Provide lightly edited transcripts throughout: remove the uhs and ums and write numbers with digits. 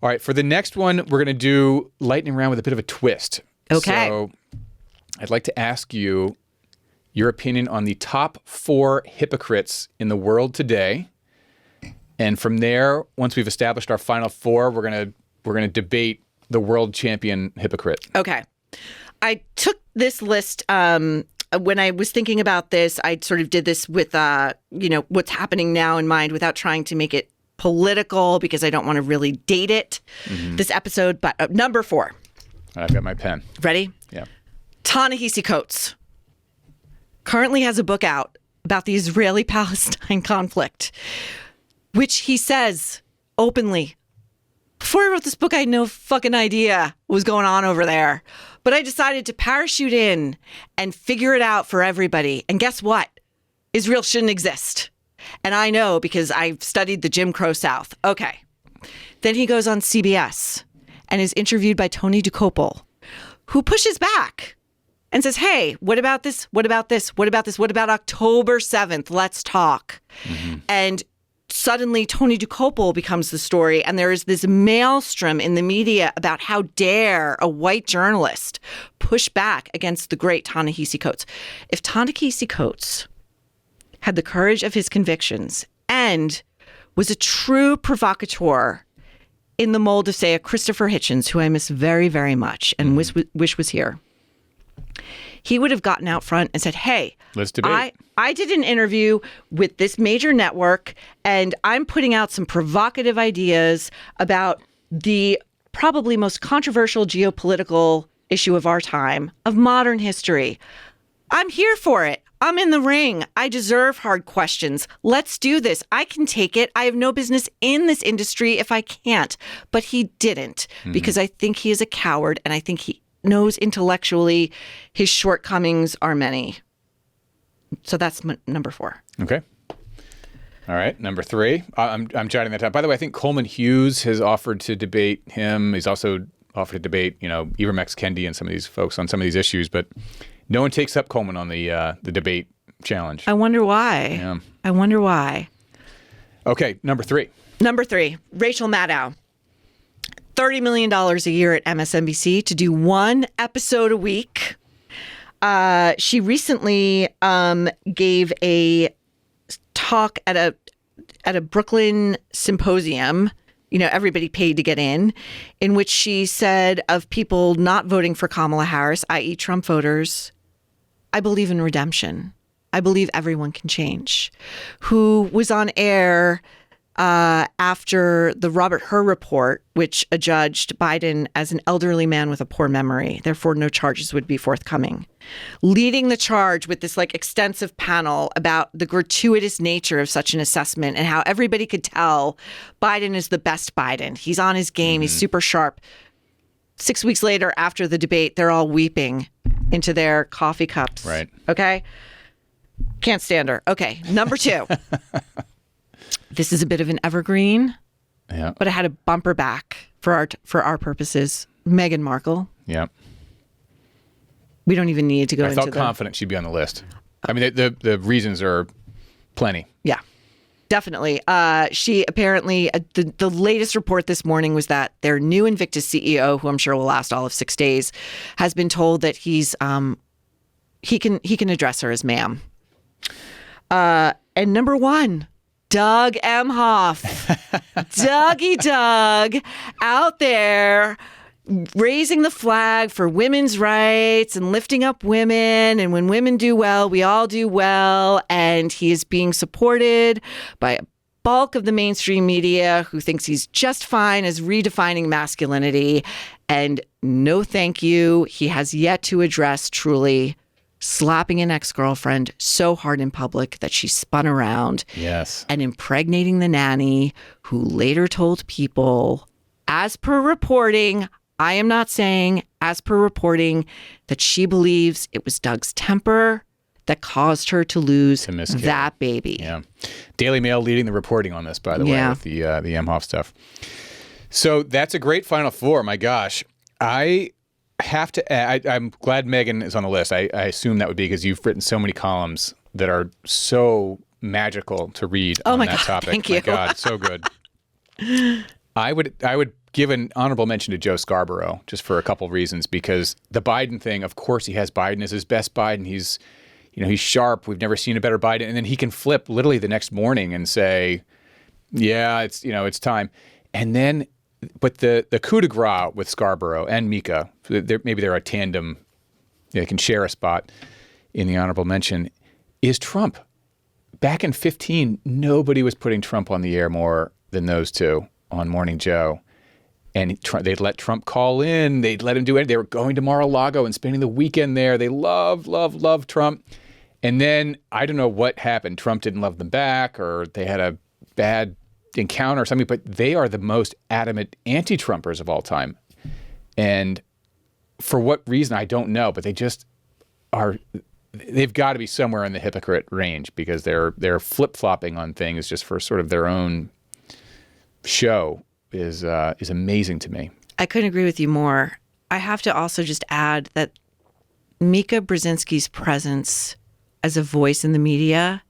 All right, for the next one, we're going to do lightning round with a bit of a twist. Okay. So I'd like to ask you your opinion on the top 4 hypocrites in the world today. And from there, once we've established our final 4, we're gonna debate the world champion hypocrite. Okay. I took this list when I was thinking about this. I sort of did this with what's happening now in mind without trying to make it political because I don't want to really date it this episode. But number 4. I've got my pen. Ready? Yeah. Ta-Nehisi Coats currently has a book out about the Israeli-Palestine conflict, which he says openly, before I wrote this book, I had no fucking idea what was going on over there. But I decided to parachute in and figure it out for everybody. And guess what? Israel shouldn't exist. And I know because I've studied the Jim Crow South. Okay. Then he goes on CBS and is interviewed by Tony DeCopel, who pushes back and says, hey, what about this? What about this? What about this? What about October 7th? Let's talk. And suddenly Tony DeCopel becomes the story, and there is this maelstrom in the media about how dare a white journalist push back against the great Ta-Nehisi Coats. If Ta-Nehisi Coats had the courage of his convictions and was a true provocateur in the mold of, say, a Christopher Hitchens, who I miss very, very much and wish was here, he would have gotten out front and said, hey, let's debate. I did an interview with this major network, and I'm putting out some provocative ideas about the probably most controversial geopolitical issue of our time, of modern history. I'm here for it. I'm in the ring. I deserve hard questions. Let's do this. I can take it. I have no business in this industry if I can't. But he didn't, because I think he is a coward, and I think he knows intellectually his shortcomings are many. So that's number 4. Okay. All right. Number 3. I'm jotting that down. By the way, I think Coleman Hughes has offered to debate him. He's also offered to debate, Ivermex Kendi and some of these folks on some of these issues, but no one takes up Coleman on the debate challenge. I wonder why. Yeah. I wonder why. Okay. Number 3. Number 3, Rachel Maddow. $30 million a year at MSNBC to do 1 episode a week. She recently gave a talk at a Brooklyn symposium, everybody paid to get in which she said of people not voting for Kamala Harris, i.e. Trump voters, I believe in redemption. I believe everyone can change. Who was on air after the Robert Hur report, which adjudged Biden as an elderly man with a poor memory. Therefore, no charges would be forthcoming. Leading the charge with this extensive panel about the gratuitous nature of such an assessment and how everybody could tell Biden is the best Biden. He's on his game. He's super sharp. 6 weeks later, after the debate, they're all weeping into their coffee cups. Right. Okay. Can't stand her. Okay. Number 2. This is a bit of an evergreen, but I had a bumper back for our purposes. Meghan Markle. Yeah. We don't even need to go into I felt confident she'd be on the list. I mean, the reasons are plenty. Yeah, definitely. She apparently, the latest report this morning was that their new Invictus CEO, who I'm sure will last all of 6 days, has been told that he can address her as ma'am. And number 1, Doug Emhoff. Dougie Doug out there raising the flag for women's rights and lifting up women. And when women do well, we all do well. And he is being supported by a bulk of the mainstream media who thinks he's just fine as redefining masculinity. And no thank you. He has yet to address truly slapping an ex-girlfriend so hard in public that she spun around. Yes. And impregnating the nanny, who later told people, as per reporting, I am not saying, as per reporting, that she believes it was Doug's temper that caused her to lose that baby. Yeah. Daily Mail leading the reporting on this, by the way, with the Emhoff stuff. So that's a great Final Four. My gosh. I have to add, I'm glad Meghan is on the list. I assume that would be because you've written so many columns that are so magical to read on that topic. Thank you. My God, so good. I would give an honorable mention to Joe Scarborough just for a couple reasons, because the Biden thing, of course, he has Biden as his best Biden. He's sharp. We've never seen a better Biden. And then he can flip literally the next morning and say, yeah, it's time. And then, but the coup de grace with Scarborough and Mika, maybe they're a tandem, they can share a spot in the honorable mention, is Trump. Back in 2015, nobody was putting Trump on the air more than those two on Morning Joe. And they'd let Trump call in. They'd let him do it. They were going to Mar-a-Lago and spending the weekend there. They loved Trump. And then I don't know what happened. Trump didn't love them back, or they had a bad encounter or something. But they are the most adamant anti-Trumpers of all time. And for what reason, I don't know. But they just are. They've got to be somewhere in the hypocrite range, because they're flip-flopping on things just for sort of their own show is amazing to me. I couldn't agree with you more. I have to also just add that Mika Brzezinski's presence as a voice in the media,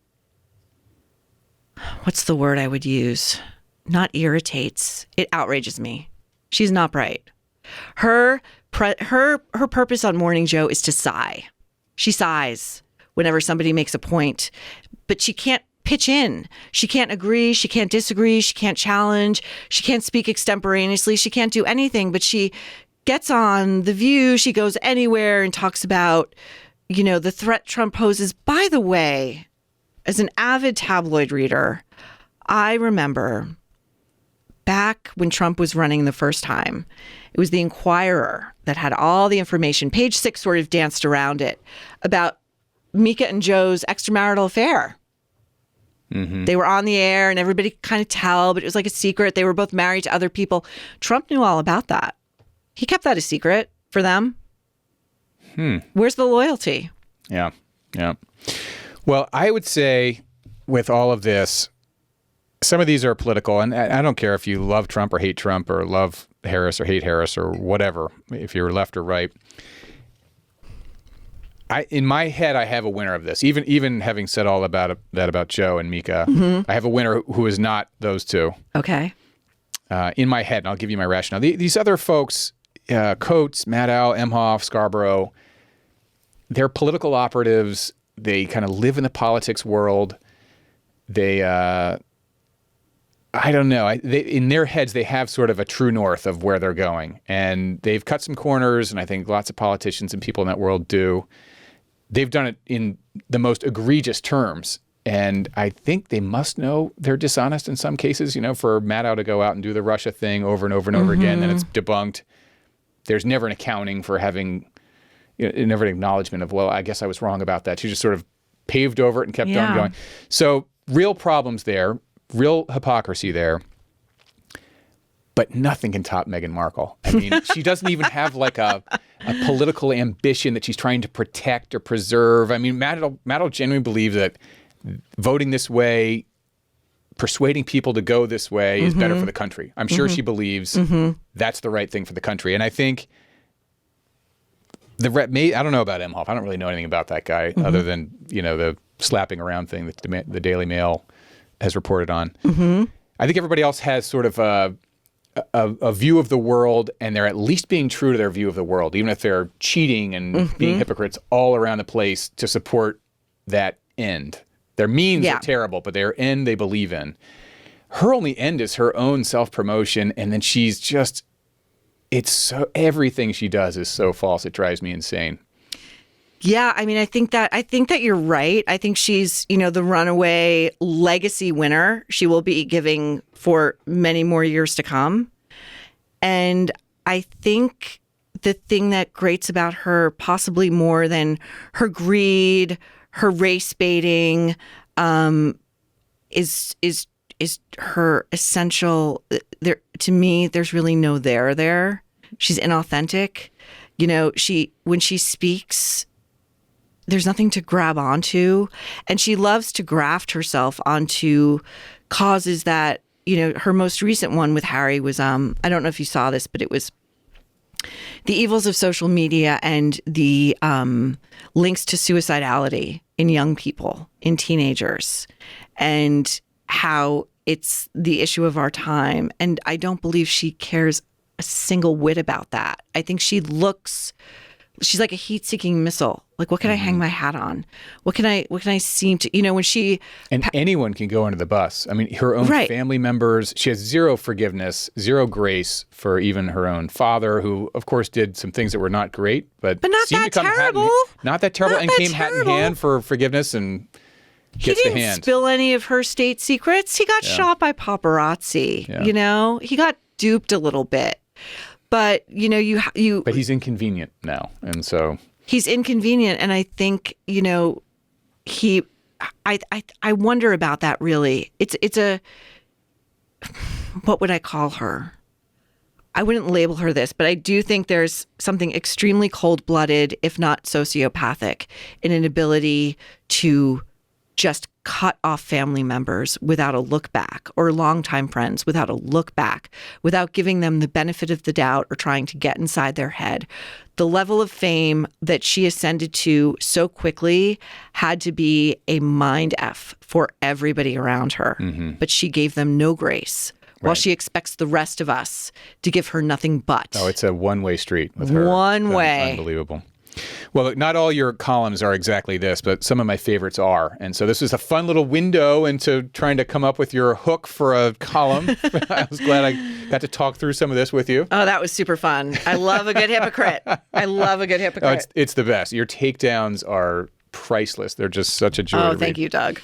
what's the word I would use? Not irritates. It outrages me. She's not bright. Her purpose on Morning Joe is to sigh. She sighs whenever somebody makes a point, but she can't pitch in. She can't agree. She can't disagree. She can't challenge. She can't speak extemporaneously. She can't do anything, but she gets on The View. She goes anywhere and talks about, the threat Trump poses. By the way, as an avid tabloid reader, I remember back when Trump was running the first time, it was the Inquirer that had all the information. Page 6 sort of danced around it about Mika and Joe's extramarital affair. Mm-hmm. They were on the air and everybody could kind of tell, but it was like a secret. They were both married to other people. Trump knew all about that. He kept that a secret for them. Where's the loyalty? Yeah. Well, I would say with all of this, some of these are political, and I don't care if you love Trump or hate Trump or love Harris or hate Harris or whatever, if you're left or right. In my head, I have a winner of this. Even having said all about that about Joe and Mika, I have a winner who is not those two. Okay. In my head, and I'll give you my rationale. These other folks, Coats, Maddow, Emhoff, Scarborough, they're political operatives. They kind of live in the politics world. They, I don't know. In their heads, they have sort of a true north of where they're going. And they've cut some corners, and I think lots of politicians and people in that world do. They've done it in the most egregious terms. And I think they must know they're dishonest in some cases, for Maddow to go out and do the Russia thing over and over and over again, then it's debunked. There's never an accounting for having, never an acknowledgement of, well, I guess I was wrong about that. She just sort of paved over it and kept on going. So real problems there, real hypocrisy there. But nothing can top Meghan Markle. I mean, she doesn't even have like a political ambition that she's trying to protect or preserve. I mean, Maddow genuinely believes that voting this way, persuading people to go this way is better for the country. I'm sure she believes that's the right thing for the country. And I think I don't know about Emhoff. I don't really know anything about that guy other than, the slapping around thing that the Daily Mail has reported on. I think everybody else has sort of a view of the world, and they're at least being true to their view of the world, even if they're cheating and being hypocrites all around the place to support that end. Their means are terrible, but their end they believe in. Her only end is her own self-promotion, and then she's just, everything she does is so false, it drives me insane. Yeah, I mean, I think that you're right. I think she's, the runaway legacy winner. She will be giving for many more years to come. And I think the thing that grates about her, possibly more than her greed, her race baiting, is her essential. There, to me, there's really no there. She's inauthentic. When she speaks, there's nothing to grab onto, and she loves to graft herself onto causes that, her most recent one with Harry was, I don't know if you saw this, but it was the evils of social media and the links to suicidality in young people, in teenagers, and how it's the issue of our time. And I don't believe she cares a single whit about that. I think she's like a heat-seeking missile. Like, what can I hang my hat on? What can I seem to, when she... And anyone can go under the bus. I mean, her own family members, she has zero forgiveness, zero grace for even her own father, who, of course, did some things that were not great, but not seemed that to come terrible. Not that terrible, and came hat in hand for forgiveness and gets the hand. He didn't spill any of her state secrets. He got shot by paparazzi, He got duped a little bit. But, But he's inconvenient now, and so... He's inconvenient, and I think, I wonder about that, really. It's a... What would I call her? I wouldn't label her this, but I do think there's something extremely cold-blooded, if not sociopathic, in an ability to just cut off family members without a look back, or longtime friends without a look back, without giving them the benefit of the doubt or trying to get inside their head. The level of fame that she ascended to so quickly had to be a mind F for everybody around her. Mm-hmm. But she gave them no grace, while she expects the rest of us to give her nothing but. Oh, it's a one-way street with her. One way. Unbelievable. Well, look, not all your columns are exactly this, but some of my favorites are. And so this is a fun little window into trying to come up with your hook for a column. I was glad I got to talk through some of this with you. Oh, that was super fun. I love a good hypocrite. I love a good hypocrite. Oh, it's the best. Your takedowns are priceless. They're just such a joy to read. Thank you, Doug.